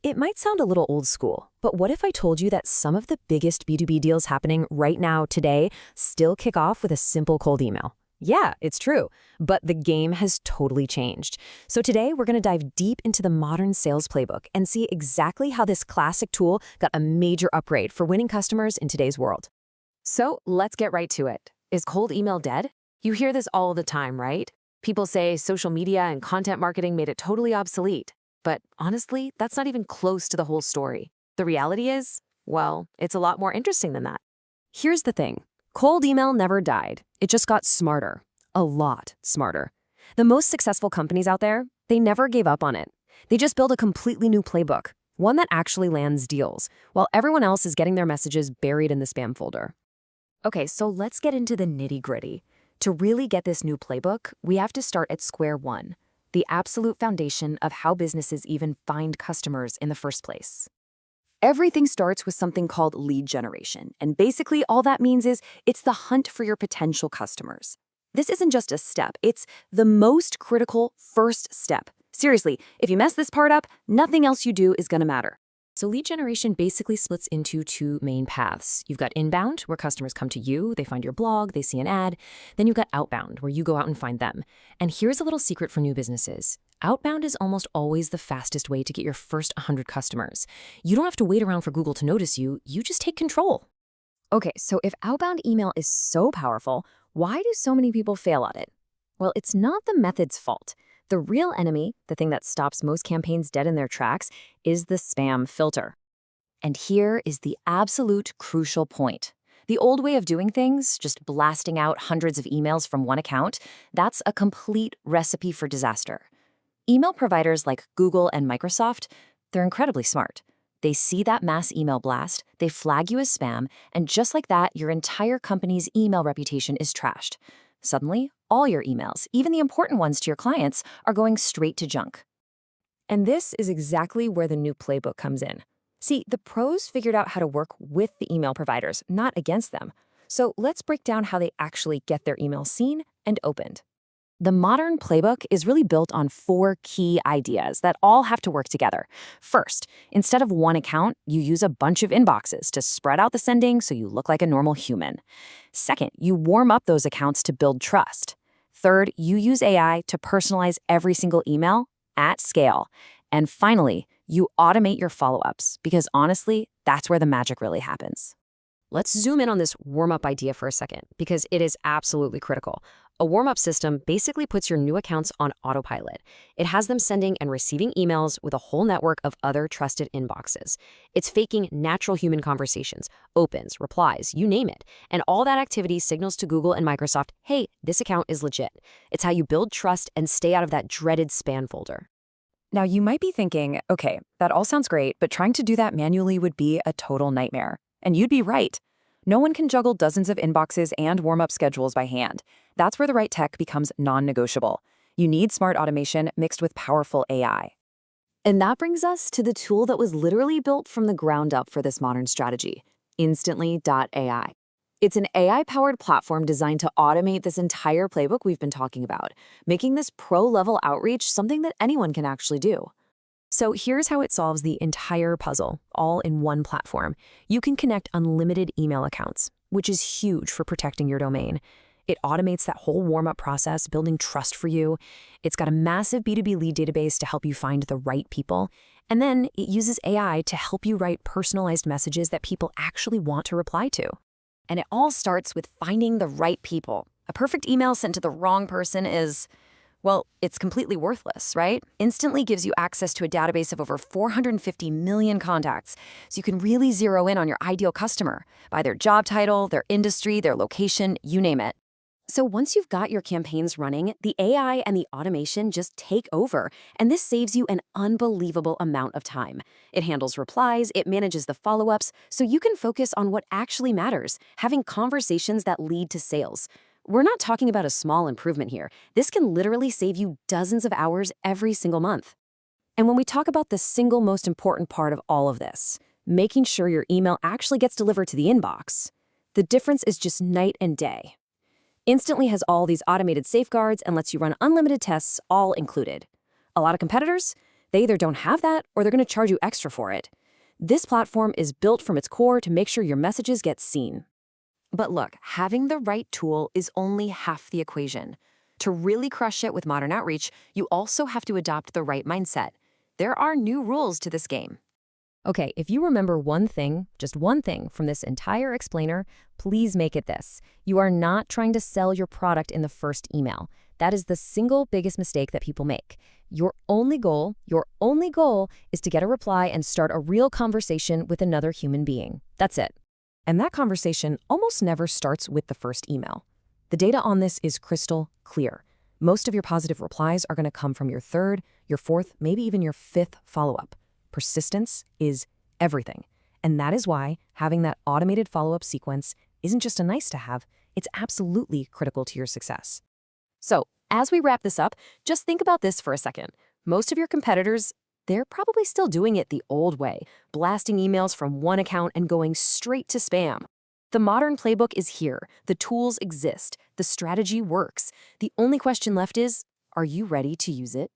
It might sound a little old school, but what if I told you that some of the biggest B2B deals happening right now, today, still kick off with a simple cold email? Yeah, it's true, but the game has totally changed. So today, we're going to dive deep into the modern sales playbook and see exactly how this classic tool got a major upgrade for winning customers in today's world. So let's get right to it. Is cold email dead? You hear this all the time, right? People say social media and content marketing made it totally obsolete. But honestly, that's not even close to the whole story. The reality is, well, it's a lot more interesting than that. Here's the thing. Cold email never died. It just got smarter. A lot smarter. The most successful companies out there, they never gave up on it. They just built a completely new playbook, one that actually lands deals, while everyone else is getting their messages buried in the spam folder. Okay, so let's get into the nitty-gritty. To really get this new playbook, we have to start at square one, the absolute foundation of how businesses even find customers in the first place. Everything starts with something called lead generation, and basically all that means is it's the hunt for your potential customers. This isn't just a step, it's the most critical first step. Seriously, if you mess this part up, nothing else you do is going to matter. So lead generation basically splits into two main paths. You've got inbound, where customers come to you, they find your blog, they see an ad. Then you've got outbound, where you go out and find them. And here's a little secret for new businesses. Outbound is almost always the fastest way to get your first 100 customers. You don't have to wait around for Google to notice you, you just take control. Okay, so if outbound email is so powerful, why do so many people fail at it? Well, it's not the method's fault. The real enemy, the thing that stops most campaigns dead in their tracks, is the spam filter. And here is the absolute crucial point. The old way of doing things, just blasting out hundreds of emails from one account, that's a complete recipe for disaster. Email providers like Google and Microsoft, they're incredibly smart. They see that mass email blast, they flag you as spam, and just like that, your entire company's email reputation is trashed. Suddenly, all your emails, even the important ones to your clients, are going straight to junk. And this is exactly where the new playbook comes in. See, the pros figured out how to work with the email providers, not against them. So let's break down how they actually get their emails seen and opened. The modern playbook is really built on 4 key ideas that all have to work together. First, instead of one account, you use a bunch of inboxes to spread out the sending so you look like a normal human. Second, you warm up those accounts to build trust. Third, you use AI to personalize every single email at scale. And finally, you automate your follow-ups because honestly, that's where the magic really happens. Let's zoom in on this warm-up idea for a second because it is absolutely critical. A warm-up system basically puts your new accounts on autopilot. It has them sending and receiving emails with a whole network of other trusted inboxes. It's faking natural human conversations, opens, replies, you name it. And all that activity signals to Google and Microsoft, hey, this account is legit. It's how you build trust and stay out of that dreaded spam folder. Now, you might be thinking, okay, that all sounds great, but trying to do that manually would be a total nightmare. And you'd be right. No one can juggle dozens of inboxes and warm-up schedules by hand. That's where the right tech becomes non-negotiable. You need smart automation mixed with powerful AI. And that brings us to the tool that was literally built from the ground up for this modern strategy, Instantly.ai. It's an AI-powered platform designed to automate this entire playbook we've been talking about, making this pro-level outreach something that anyone can actually do. So here's how it solves the entire puzzle, all in one platform. You can connect unlimited email accounts, which is huge for protecting your domain. It automates that whole warm-up process, building trust for you. It's got a massive B2B lead database to help you find the right people. And then it uses AI to help you write personalized messages that people actually want to reply to. And it all starts with finding the right people. A perfect email sent to the wrong person is, well, it's completely worthless, right? Instantly gives you access to a database of over 450 million contacts, so you can really zero in on your ideal customer by their job title, their industry, their location, you name it. So once you've got your campaigns running, the AI and the automation just take over, and this saves you an unbelievable amount of time. It handles replies, it manages the follow-ups, so you can focus on what actually matters, having conversations that lead to sales. We're not talking about a small improvement here. This can literally save you dozens of hours every single month. And when we talk about the single most important part of all of this, making sure your email actually gets delivered to the inbox, the difference is just night and day. Instantly has all these automated safeguards and lets you run unlimited tests, all included. A lot of competitors, They either don't have that or they're going to charge you extra for it. This platform is built from its core to make sure your messages get seen. But look, having the right tool is only half the equation. To really crush it with modern outreach, you also have to adopt the right mindset. There are new rules to this game. Okay, if you remember one thing, just one thing from this entire explainer, please make it this. You are not trying to sell your product in the first email. That is the single biggest mistake that people make. Your only goal is to get a reply and start a real conversation with another human being. That's it. And that conversation almost never starts with the first email. The data on this is crystal clear. Most of your positive replies are going to come from your third, your fourth, maybe even your fifth follow-up. Persistence is everything. And that is why having that automated follow-up sequence isn't just a nice to have, it's absolutely critical to your success. So, as we wrap this up, just think about this for a second. Most of your competitors, they're probably still doing it the old way, blasting emails from one account and going straight to spam. The modern playbook is here. The tools exist. The strategy works. The only question left is, are you ready to use it?